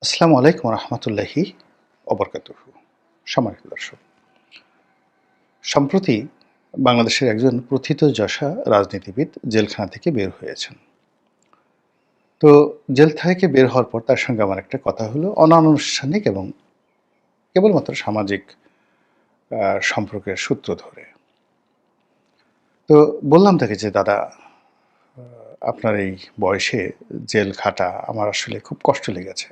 আসসালামু আলাইকুম রহমতুল্লাহি অবরকাতুহু। সম্মানিত দর্শক, সম্প্রতি বাংলাদেশের একজন প্রথিতযশা রাজনীতিবিদ জেলখানা থেকে বের হয়েছেন। তো জেল থেকে বের হওয়ার পর তার সঙ্গে আমার একটা কথা হলো অনানুষ্ঠানিক এবং কেবলমাত্র সামাজিক সম্পর্কের সূত্র ধরে। তো বললাম তাকে যে, "দাদা, আপনার এই বয়সে জেল খাটা আমার আসলে খুব কষ্ট লেগেছে।"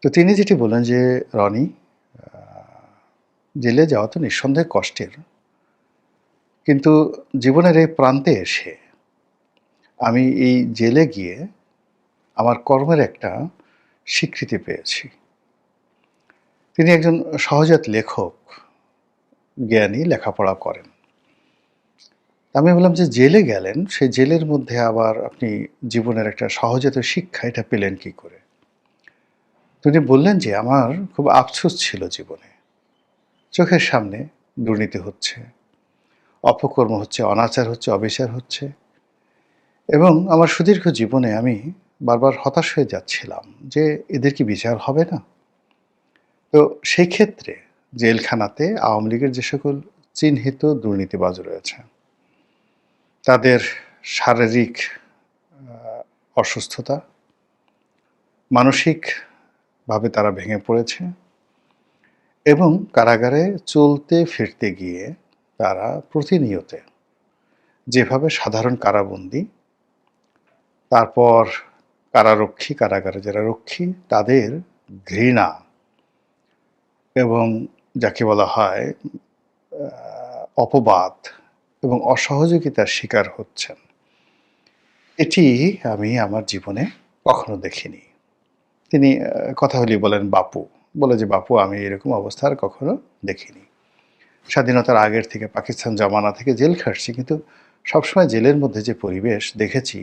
তো তিনি যেটি বললেন যে, "রনি, আ জেলে যাওয়া তো নিঃসন্দেহে কষ্টের। কিন্তু জীবনের এই প্রান্তে এসে আমি এই জেলে গিয়ে আমার কর্মের একটা স্বীকৃতি পেয়েছি।" তিনি একজন সহজাত লেখক, জ্ঞানী, লেখাপড়া করেন। আমি বললাম যে, "জেলে গেলেন, সেই জেলের মধ্যে আবার আপনি জীবনের একটা সহজাত শিক্ষা এটা পেলেন কি করে?" তিনি বললেন যে, "আমার খুব আফসোস ছিল জীবনে। চোখের সামনে দুর্নীতি হচ্ছে, অপকর্ম হচ্ছে, অনাচার হচ্ছে, অবিচার হচ্ছে এবং আমার সুদীর্ঘ জীবনে আমি বারবার হতাশ হয়ে যাচ্ছিলাম যে, এদের কি বিচার হবে না?" তো সেই ক্ষেত্রে জেলখানাতে আওয়ামী লীগের যে সকল চিহ্নিত দুর্নীতিবাজ রয়েছে, তাদের শারীরিক আ অসুস্থতা, মানসিকভাবে তারা ভেঙে পড়েছে এবং কারাগারে চলতে ফিরতে গিয়ে তারা প্রতিনিয়তে যেভাবে সাধারণ কারাবন্দী, তারপর কারারক্ষী, কারাগারে যারা রক্ষী, তাদের ঘৃণা এবং যাকে বলা হয় আ অপবাদ এবং অসহযোগিতার শিকার হচ্ছেন। এটি আমি আমার জীবনে কখনো দেখিনি। তিনি কথা হলেই বলেন বাপু। বলে যে, "বাপু, আমি এরকম অবস্থা আর কখনো দেখিনি। স্বাধীনতার আগের থেকে পাকিস্তান জমানা থেকে জেল খাটছি। কিন্তু সবসময় জেলের মধ্যে যে পরিবেশ দেখেছি,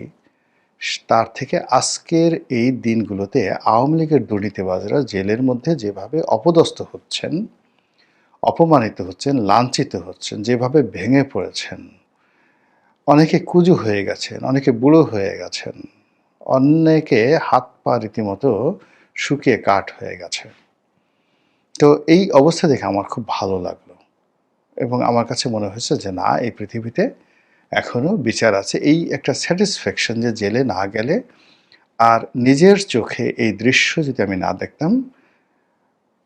তার থেকে আজকের এই দিনগুলোতে আওয়ামী লীগের দুর্নীতিবাজরা জেলের মধ্যে যেভাবে অপদস্থ হচ্ছেন, অপমানিত হচ্ছেন, লাঞ্ছিত হচ্ছেন, যেভাবে ভেঙে পড়েছেন, অনেকে কুঁজো হয়ে গেছেন, অনেকে বুড়ো হয়ে গেছেন, অনেকে হাত-পা রীতিমতো শুকিয়ে কাঠ হয়ে গেছে। তো এই অবস্থা দেখে আমার খুব ভালো লাগলো এবং আমার কাছে মনে হয়েছে যে, না, এই পৃথিবীতে এখনো বিচার আছে। এই একটা স্যাটিসফ্যাকশন যে জেলে না গেলে আর নিজের চোখে এই দৃশ্য যদি আমি না দেখতাম,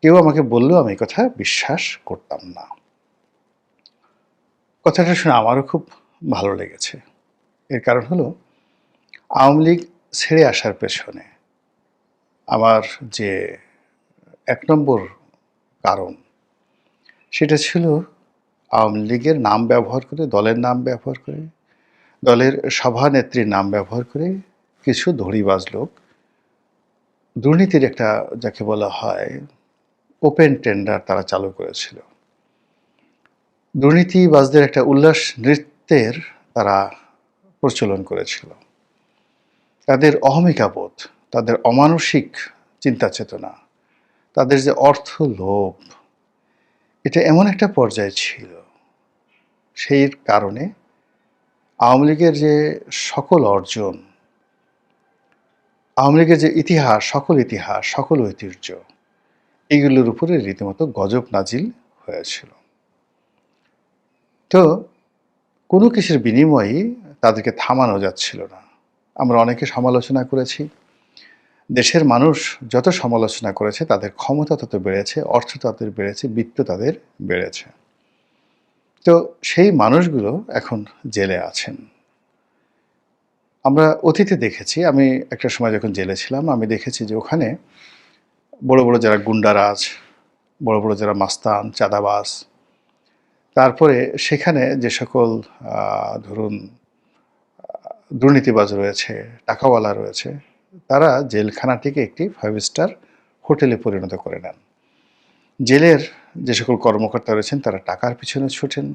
কেউ আমাকে বললেও আমি এই কথা বিশ্বাস করতাম না। কথাটা শুনে আমারও খুব ভালো লেগেছে। এর কারণ হলো, আওয়ামী লীগ ছেড়ে আসার পেছনে আমার যে ১ নম্বর কারণ, সেটা ছিল আওয়ামী লীগের নাম ব্যবহার করে, দলের নাম ব্যবহার করে, দলের সভানেত্রীর নাম ব্যবহার করে কিছু ধড়িবাজ লোক দুর্নীতির একটা, যাকে বলা হয়, ওপেন টেন্ডার তারা চালু করেছিল। দুর্নীতিবাজদের একটা উল্লাস নৃত্যের তারা প্রচলন করেছিল। তাদের অহমিকাবোধ, তাদের অমানসিক চিন্তা চেতনা, তাদের যে অর্থ লোভ, এটা এমন একটা পর্যায়ে ছিল, সেই কারণে আওয়ামী লীগের যে সকল অর্জন, আওয়ামী লীগের যে ইতিহাস, সকল ঐতিহ্য, এগুলোর উপরে রীতিমতো গজব নাজিল হয়েছিল। তো কোনো কিছুর বিনিময়েই তাদেরকে থামানো যাচ্ছিল না। আমরা অনেকে সমালোচনা করেছি। দেশের মানুষ যত সমালোচনা করেছে, তাদের ক্ষমতা তত বেড়েছে, অর্থ তাদের বেড়েছে, বিত্ত তাদের বেড়েছে। তো সেই মানুষগুলো এখন জেলে আছেন। আমরা অতীতে দেখেছি, আমি একটা সময় যখন জেলে ছিলাম, আমি দেখেছি যে ওখানে বড়, বড় যারা গুন্ডারাজ, বড়, বড় যারা মাস্তান, চাঁদাবাজ, তারপরে সেখানে যে সকল আ ধরুন দুর্নীতিবাজ রয়েছে, টাকাওয়ালা রয়েছে, তারা জেলখানাটিকে একটি 5 স্টার হোটেলে পরিণত করে নেন। জেলের যে সকল কর্মকর্তা রয়েছেন, তারা টাকার পিছনে ছুটেন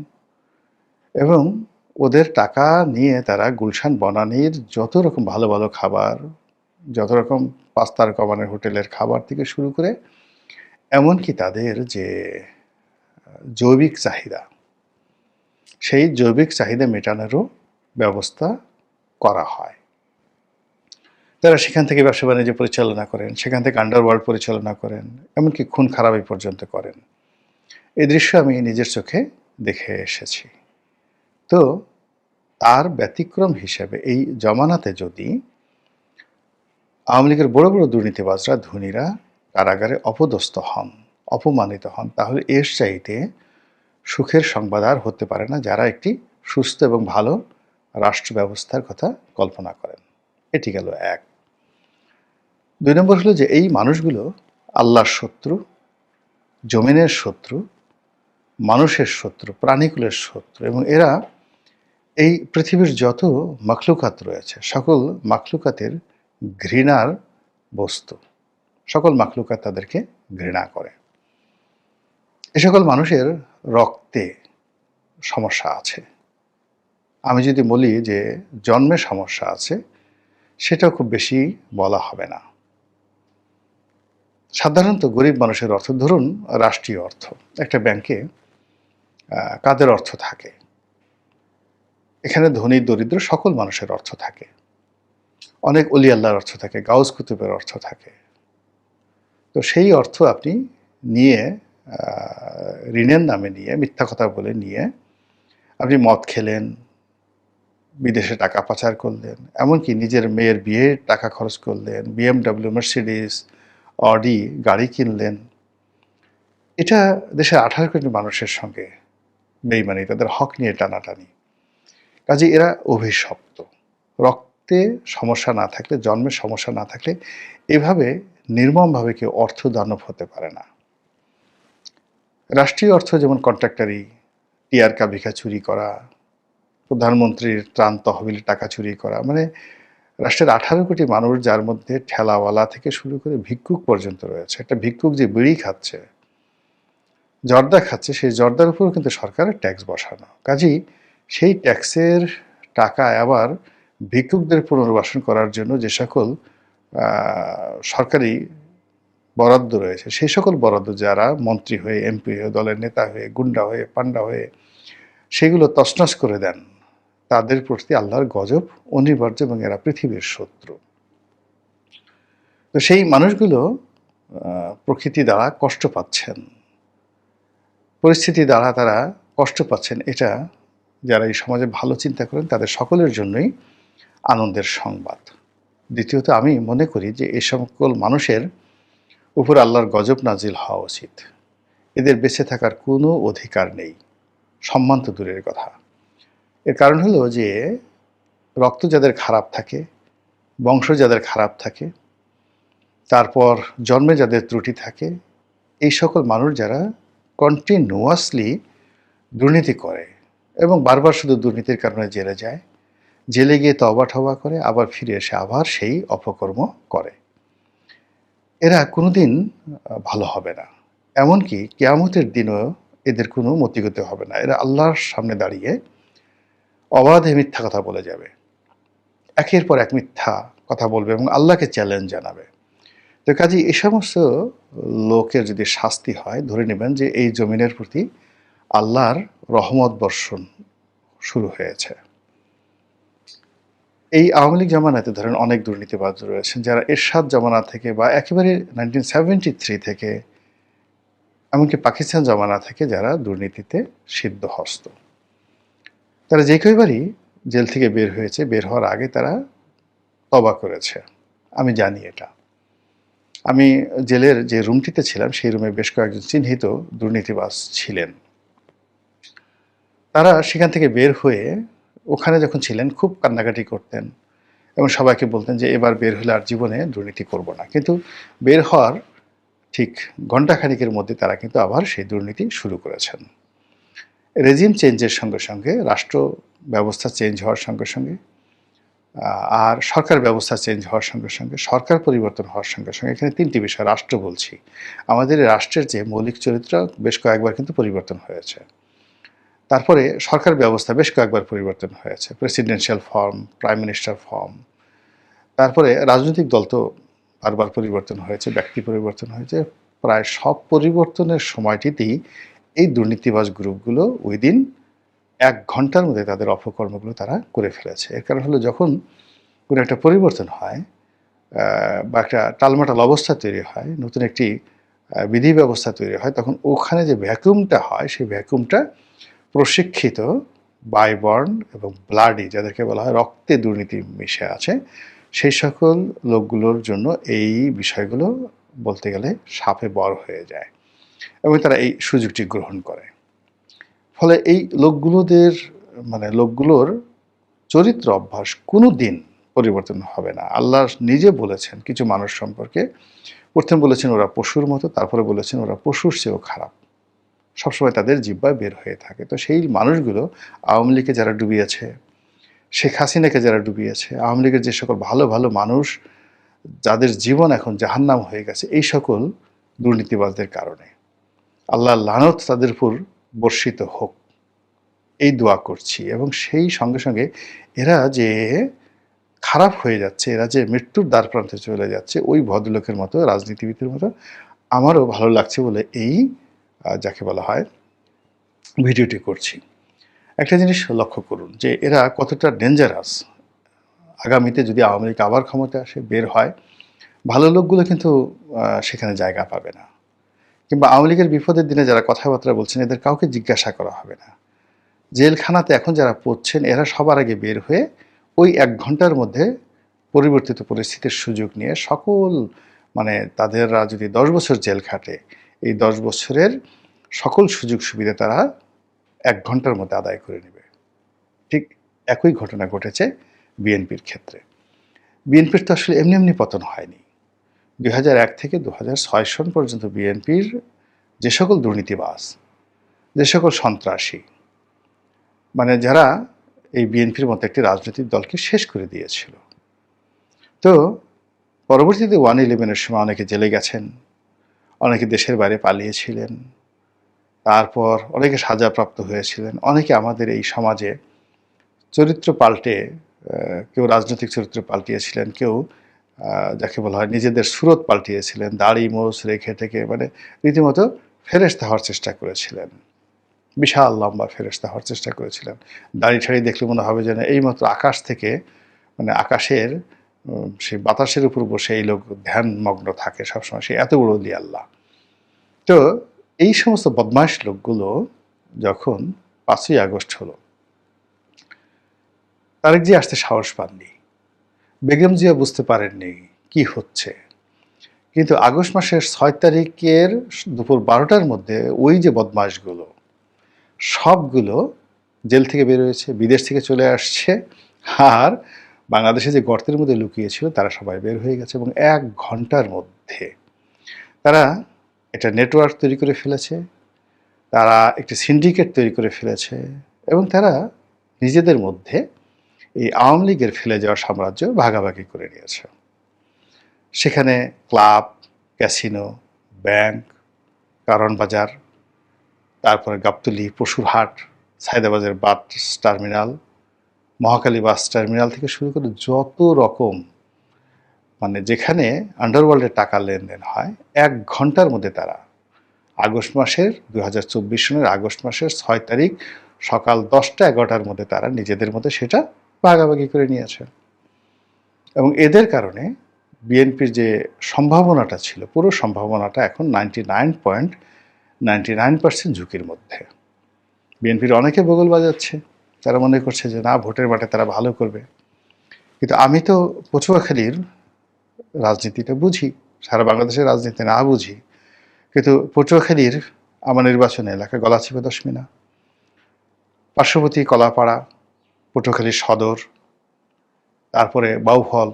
এবং ওদের টাকা নিয়ে তারা গুলশান বনানীর যত রকম ভালো, ভালো খাবার, যত রকম ৫ তারকা মানের হোটেলের খাবার থেকে শুরু করে এমনকি তাদের যে জৈবিক চাহিদা, সেই জৈবিক চাহিদা মেটানোরও ব্যবস্থা করা হয়। তারা সেখান থেকে ব্যবসা-বাণিজ্য পরিচালনা করেন, সেখান থেকে আন্ডারওয়ার্ল্ড পরিচালনা করেন, এমনকি খুন-খারাবি পর্যন্ত করেন। এই দৃশ্য আমি নিজের চোখে দেখে এসেছি। তো তার ব্যতিক্রম হিসেবে এই জমানাতে যদি আওয়ামী লীগের বড়, বড় দুর্নীতিবাজরা, ধনীরা কারাগারে অপদস্থ হন, অপমানিত হন, তাহলে এর চাইতে সুখের সংবাদ আর হতে পারে না যারা একটি সুস্থ এবং ভালো রাষ্ট্র ব্যবস্থার কথা কল্পনা করেন। এটি গেল এক। ২ নম্বর হলো যে এই মানুষগুলো আল্লাহর শত্রু, জমিনের শত্রু, মানুষের শত্রু, প্রাণীকুলের শত্রু, এবং এরা এই পৃথিবীর যত মাখলুকাত রয়েছে সকল মাখলুকাতের ঘৃণার বস্তু। সকল মাখলুকাত তাদেরকে ঘৃণা করে। এ সকল মানুষের রক্তে সমস্যা আছে। আমি যদি বলি যে জন্মে সমস্যা আছে, সেটাও খুব বেশি বলা হবে না। সাধারণত গরিব মানুষের অর্থ, ধরুন রাষ্ট্রীয় অর্থ, একটা ব্যাংকে কাদের অর্থ থাকে? এখানে ধনী দরিদ্র সকল মানুষের অর্থ থাকে। অনেক অলি আল্লাহর অর্থ থাকে, গাউস কুতুবের অর্থ থাকে। তো সেই অর্থ আপনি নিয়ে ঋণের নামে নিয়ে, মিথ্যা কথা বলে নিয়ে আপনি মদ খেলেন, বিদেশে টাকা পাচার করলেন, এমনকি নিজের মেয়ের বিয়ের টাকা খরচ করলেন, BMW, মার্সিডিস, অডি গাড়ি কিনলেন। এটা দেশের 18 কোটি মানুষের সঙ্গে বেইমানি, তাদের হক নিয়ে টানাটানি। কাজে এরা অভিশপ্ত। রক্তে সমস্যা না থাকলে, জন্মের সমস্যা না থাকলে এভাবে নির্মমভাবে কেউ অর্থ দানব হতে পারে না। রাষ্ট্রীয় অর্থ যেমন কন্ট্রাক্টারি, টিআরকা ভিক্ষা চুরি করা, প্রধানমন্ত্রীর ত্রাণ তহবিলের টাকা চুরি করা, মানে রাষ্ট্রের 18 কোটি মানুষ, যার মধ্যে ঠেলাওয়ালা থেকে শুরু করে ভিক্ষুক পর্যন্ত রয়েছে। একটা ভিক্ষুক যে বিড়ি খাচ্ছে, জর্দা খাচ্ছে, সেই জর্দার উপরও কিন্তু সরকারের ট্যাক্স বসানো। কাজেই সেই ট্যাক্সের টাকায় আবার ভিক্ষুকদের পুনর্বাসন করার জন্য যে সকল সরকারি বরাদ্দ রয়েছে, সেই সকল বরাদ্দ যারা মন্ত্রী হয়ে, এমপি হয়ে, দলের নেতা হয়ে, গুন্ডা হয়ে, পান্ডা হয়ে সেগুলো তছনছ করে দেন, তাদের প্রতি আল্লাহর গজব অনিবার্য, এবং এরা পৃথিবীর শত্রু। তো সেই মানুষগুলো প্রকৃতি দ্বারা কষ্ট পাচ্ছেন, পরিস্থিতি দ্বারা তারা কষ্ট পাচ্ছেন। এটা যারা এই সমাজে ভালো চিন্তা করেন তাদের সকলের জন্যই আনন্দের সংবাদ। দ্বিতীয়ত, আমি মনে করি যে এই সকল মানুষের উপর আল্লাহর গজব নাজিল হওয়া উচিত। এদের বেঁচে থাকার কোনো অধিকার নেই, সম্মান তো দূরের কথা। এর কারণ হলো যে রক্ত যাদের খারাপ থাকে, বংশ যাদের খারাপ থাকে, তারপর জন্মে যাদের ত্রুটি থাকে, এই সকল মানুষ যারা কন্টিনিউয়াসলি দুর্নীতি করে এবং বারবার শুধু দুর্নীতির কারণে জেলে যায়, জেলে গিয়ে তওবা ঠবা করে, আবার ফিরে এসে আবার সেই অপকর্ম করে, এরা কোনোদিন ভালো হবে না। এমনকি কিয়ামতের দিনও এদের কোনো মতিগতি হবে না। এরা আল্লাহর সামনে দাঁড়িয়ে অবাধে মিথ্যা কথা বলে যাবে, একের পর এক মিথ্যা কথা বলবে এবং আল্লাহকে চ্যালেঞ্জ জানাবে। তো কাজেই এই সমস্ত লোকের যদি শাস্তি হয়, ধরে নেবেন যে এই জমিনের প্রতি আল্লাহর রহমত বর্ষণ শুরু হয়েছে। এই আওয়ামী লীগ জামানাতে ধরেন অনেক দুর্নীতিবাজ রয়েছেন, যারা এরশাদ জামানা থেকে বা একেবারে 1973 থেকে, এমনকি পাকিস্তান জামানা থেকে যারা দুর্নীতিতে সিদ্ধহস্ত, তারা যে কয়বারই জেল থেকে বের হয়েছে, বের হওয়ার আগে তারা তওবা করেছে। আমি জানি এটা। আমি জেলের যে রুমটিতে ছিলাম, সেই রুমে বেশ কয়েকজন চিহ্নিত দুর্নীতিবাজ ছিলেন। তারা সেখান থেকে বের হয়ে ওখানে যখন ছিলেন খুব কান্নাকাটি করতেন এবং সবাইকে বলতেন যে এবার বের হলে আর জীবনে দুর্নীতি করব না। কিন্তু বের হওয়ার ঠিক ঘণ্টাখানিকের মধ্যে তারা কিন্তু আবার সেই দুর্নীতি শুরু করেছেন। রেজিম চেঞ্জের সঙ্গে সঙ্গে, রাষ্ট্র ব্যবস্থা চেঞ্জ হওয়ার সঙ্গে সঙ্গে, আর সরকার ব্যবস্থা চেঞ্জ হওয়ার সঙ্গে সঙ্গে, সরকার পরিবর্তন হওয়ার সঙ্গে সঙ্গে, এখানে 3টি বিষয়, রাষ্ট্র বলছি, আমাদের রাষ্ট্রের যে মৌলিক চরিত্র বেশ কয়েকবার কিন্তু পরিবর্তন হয়েছে। তারপরে সরকার ব্যবস্থা বেশ কয়েকবার পরিবর্তন হয়েছে, presidential form, prime minister form. তারপরে রাজনৈতিক দল তো বারবার পরিবর্তন হয়েছে, ব্যক্তি পরিবর্তন হয়েছে। প্রায় সব পরিবর্তনের সময়টিতেই এই দুর্নীতিবাজ গ্রুপগুলো উইদিন 1 ঘন্টার মধ্যে তাদের অপকর্মগুলো তারা করে ফেলেছে। এর কারণ হলো যখন কোনো একটা পরিবর্তন হয়, বা একটা টালমাটাল অবস্থা তৈরি হয়, নতুন একটি বিধি ব্যবস্থা তৈরি হয়, তখন ওখানে যে ভ্যাকুমটা হয় সেই ভ্যাকুমটা প্রশিক্ষিত বায়বর্ন এবং ব্লাডি, যাদেরকে বলা হয় রক্তে দুর্নীতি মিশে আছে, সেই সকল লোকগুলোর জন্য এই বিষয়গুলো বলতে গেলে সাপে বর হয়ে যায় এবং তারা এই সুযোগটি গ্রহণ করে। ফলে এই লোকগুলোর চরিত্র অভ্যাস কোনো দিন পরিবর্তন হবে না। আল্লাহ নিজে বলেছেন কিছু মানুষ সম্পর্কে, প্রথম বলেছেন ওরা পশুর মতো, তারপরে বলেছেন ওরা পশুর চেয়েও খারাপ, সবসময় তাদের জিহ্বায় বের হয়ে থাকে। তো সেই মানুষগুলো আওয়ামী লীগকে যারা ডুবিয়েছে, শেখ হাসিনাকে যারা ডুবিয়েছে, আওয়ামী লীগের যে সকল ভালো ভালো মানুষ যাদের জীবন এখন জাহান্নাম হয়ে গেছে, এই সকল দুর্নীতিবাজদের কারণে আল্লাহর লানত তাদের উপর বর্ষিত হোক, এই দোয়া করছি। এবং সেই সঙ্গে সঙ্গে এরা যে খারাপ হয়ে যাচ্ছে, এরা যে মৃত্যুর দ্বার প্রান্তে চলে যাচ্ছে, ওই ভদ্রলোকের মতো, রাজনীতিবিদের মতো আমারও ভালো লাগছে বলে এই যাকে বলা হয় ভিডিওটি করছি। একটা জিনিস লক্ষ্য করুন যে এরা কতটা ডেঞ্জারাস। আগামীতে যদি আওয়ামী লীগ আবার ক্ষমতায় আসে, বের হয়, ভালো লোকগুলো কিন্তু সেখানে জায়গা পাবে না। কিংবা আওয়ামী লীগের বিপদের দিনে যারা কথাবার্তা বলছেন, এদের কাউকে জিজ্ঞাসা করা হবে না। জেলখানাতে এখন যারা পড়ছেন, এরা সবার আগে বের হয়ে ওই 1 ঘন্টার মধ্যে পরিবর্তিত পরিস্থিতির সুযোগ নিয়ে সকল তাদেররা যদি 10 বছর জেল খাটে, এই 10 বছরের সকল সুযোগ সুবিধা তারা 1 ঘন্টার মধ্যে আদায় করে নেবে। ঠিক একই ঘটনা ঘটেছে বিএনপির ক্ষেত্রে। বিএনপির তো আসলে এমনি এমনি পতন হয়নি। 2001 থেকে 2006 সন পর্যন্ত বিএনপির যে সকল দুর্নীতিবাজ, যে সকল সন্ত্রাসী, যারা এই বিএনপির মতো একটি রাজনৈতিক দলকে শেষ করে দিয়েছিল। তো পরবর্তীতে 1/11-এর সময় অনেকে জেলে গেছেন, অনেকে দেশের বাইরে পালিয়েছিলেন, তারপর অনেকে সাজাপ্রাপ্ত হয়েছিলেন, অনেকে আমাদের এই সমাজে চরিত্র পাল্টে, কেউ রাজনৈতিক চরিত্র পাল্টিয়েছিলেন, কেউ যাকে বলা হয় নিজেদের সুরত পাল্টিয়েছিলেন, দাড়ি মোছ রেখে থেকে রীতিমতো ফেরেশতা হওয়ার চেষ্টা করেছিলেন, বিশাল লম্বা ফেরেশতা হওয়ার চেষ্টা করেছিলেন। দাড়ি ঠাড়ি দেখলে মনে হবে যেন এইমাত্র আকাশ থেকে আকাশের সেই বাতাসের উপর বসে এই লোক ধ্যানমগ্ন থাকে সবসময়, সে এত বড় অলি আল্লাহ। তো এই সমস্ত বদমাইশ লোকগুলো যখন 5ই আগস্ট হলো, তারেক জিয়া আসতে সাহস পাননি, বেগম জিয়া বুঝতে পারেননি কি হচ্ছে। কিন্তু আগস্ট মাসের 6 তারিখের দুপুর 12টার মধ্যে ওই যে বদমাইশগুলো সবগুলো জেল থেকে বের হয়েছে, বিদেশ থেকে চলে আসছে, আর বাংলাদেশে যে গর্তের মধ্যে লুকিয়েছিল তারা সবাই বের হয়ে গেছে। এবং 1 ঘন্টার মধ্যে তারা একটা নেটওয়ার্ক তৈরি করে ফেলেছে, তারা একটি সিন্ডিকেট তৈরি করে ফেলেছে, এবং তারা নিজেদের মধ্যে এই আওয়ামী লীগের ফেলে যাওয়া সাম্রাজ্য ভাগাভাগি করে নিয়েছে। সেখানে ক্লাব, ক্যাসিনো, ব্যাংক, কারণ বাজার, তারপরে গাবতলী, পশুরহাট, Saydabazar bus terminal, Mohakhali bus terminal থেকে শুরু করে যত রকম যেখানে আন্ডারওয়ার্ল্ডের টাকা লেনদেন হয়, 1 ঘন্টার মধ্যে তারা আগস্ট মাসের 2024 সনের আগস্ট মাসের 6 তারিখ সকাল 10টা-11টার মধ্যে তারা নিজেদের মধ্যে সেটা ভাগাভাগি করে নিয়েছে। এবং এদের কারণে বিএনপির যে সম্ভাবনাটা ছিল, পুরো সম্ভাবনাটা এখন 99.99% ঝুঁকির মধ্যে। বিএনপির অনেকে বগল বাজাচ্ছে, তারা মনে করছে যে না, ভোটের মাঠে তারা ভালো করবে। কিন্তু আমি তো পটুয়াখালীর রাজনীতিটা বুঝি, সারা বাংলাদেশের রাজনীতি না বুঝি, কিন্তু পটুয়াখালীর আমার নির্বাচন এলাকা গলাচিপা দশমিনা, পার্শ্ববর্তী কলাপাড়া, পটুয়াখালী সদর, তারপরে বাউফল,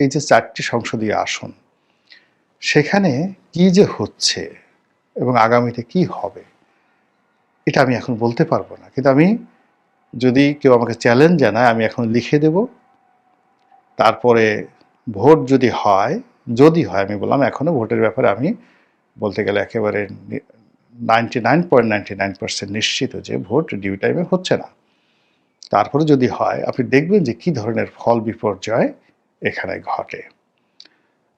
এই যে 4টি সংসদীয় আসন, সেখানে কি যে হচ্ছে এবং আগামীতে কি হবে এটা আমি এখন বলতে পারবো না। কিন্তু আমি, যদি কেউ আমাকে চ্যালেঞ্জ জানায়, আমি এখন লিখে দেব। তারপরে ভোট যদি হয়, আমি বললাম এখনো ভোটের ব্যাপারে আমি বলতে গেলে একেবারে 99.99% নিশ্চিত যে ভোট ডিউ টাইমে হচ্ছে না। তারপরে যদি হয়, আপনি দেখবেন যে কি ধরনের ফল বিপর্যয় এখানে ঘটে।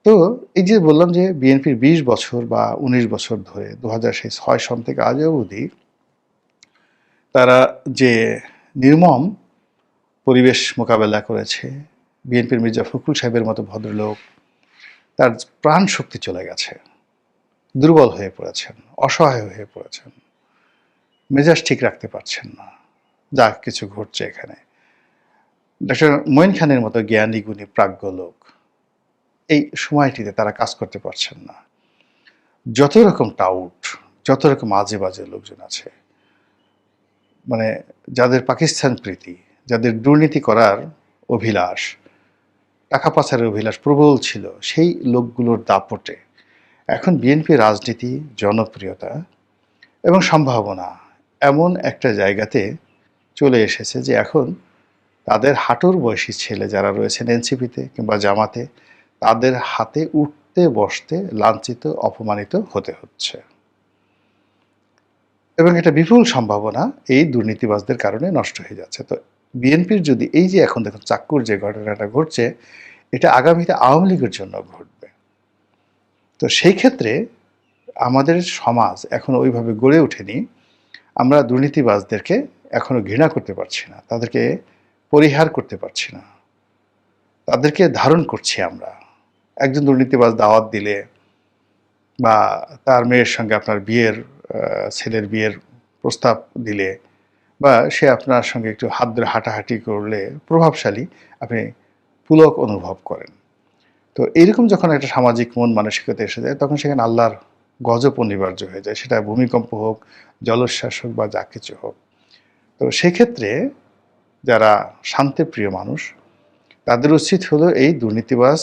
তো এই যে বললাম যে বিএনপির 20 বছর বা 19 বছর ধরে 2006 সন থেকে আজ অবধি তারা যে নির্মম পরিবেশ মোকাবেলা করেছে, বিএনপির মির্জা ফখরুল সাহেবের মতো ভদ্রলোক, তার প্রাণ শক্তি চলে গেছে, দুর্বল হয়ে পড়েছেন, অসহায় হয়ে পড়েছেন, মেজাজ ঠিক রাখতে পারছেন না, যা কিছু ঘটছে এখানে। ডক্টর মঈন খানের মতো জ্ঞানী গুণী প্রাজ্ঞ লোক এই সময়টিতে তারা কাজ করতে পারছেন না। যত রকম টাউট, যত রকম আজে বাজে লোকজন আছে, মানে যাদের পাকিস্তান প্রীতি, যাদের দুর্নীতি করার অভিলাষ, টাকা পাচারের অভিলাষ প্রবল ছিল, সেই লোকগুলোর দাপটে এখন বিএনপি রাজনীতি, জনপ্রিয়তা এবং সম্ভাবনা এমন একটা জায়গাতে চলে এসেছে যে এখন তাদের হাঁটুর বয়সী ছেলে যারা রয়েছেন এনসিপিতে কিংবা জামাতে, তাদের হাতে উঠতে বসতে লাঞ্ছিত, অপমানিত হতে হচ্ছে। এবং এটা বিপুল সম্ভাবনা এই দুর্নীতিবাজদের কারণে নষ্ট হয়ে যাচ্ছে। তো বিএনপির যদি এই যে এখন দেখুন চাক্কুর যে ঘটনাটা ঘটছে, এটা আগামীতে আওয়ামী লীগের জন্য ঘটবে। তো সেই ক্ষেত্রে আমাদের সমাজ এখনো ওইভাবে গড়ে ওঠেনি। আমরা দুর্নীতিবাজদেরকে এখনো ঘৃণা করতে পারছি না, তাদেরকে পরিহার করতে পারছি না, তাদেরকে ধারণ করছি আমরা। একজন দুর্নীতিবাজ দাওয়াত দিলে বা তার মেয়ের সঙ্গে আপনার বিয়ের ছেলের বিয়ের প্রস্তাব দিলে বা সে আপনার সঙ্গে একটু হাত ধরে হাঁটাহাঁটি করলে প্রভাবশালী আপনি পুলক অনুভব করেন। তো এইরকম যখন একটা সামাজিক মন মানসিকতা এসে যায়, তখন সেখানে আল্লাহর গজব অনিবার্য হয়ে যায়, সেটা ভূমিকম্প হোক, জলোচ্ছ্বাস হোক বা যা কিছু হোক। তো সেক্ষেত্রে যারা শান্তিপ্রিয় মানুষ, তাদের উচিত হলো এই দুর্নীতিবাজ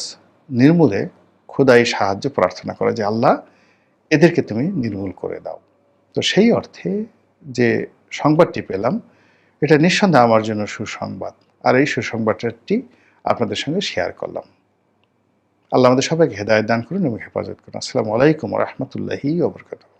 নির্মূলে খোদাই সাহায্য প্রার্থনা করা, যে আল্লাহ এদেরকে তুমি নির্মূল করে দাও। তো সেই অর্থে যে সংবাদটি পেলাম, এটা নিঃসন্দেহে আমার জন্য সুসংবাদ, আর এই সুসংবাদটি আপনাদের সঙ্গে শেয়ার করলাম। আল্লাহ আমাদের সবাইকে হেদায়েত দান করুন এবং হেফাজত করুন। আসসালামু আলাইকুম ওয়া রাহমাতুল্লাহি ওয়া বারাকাতুহু।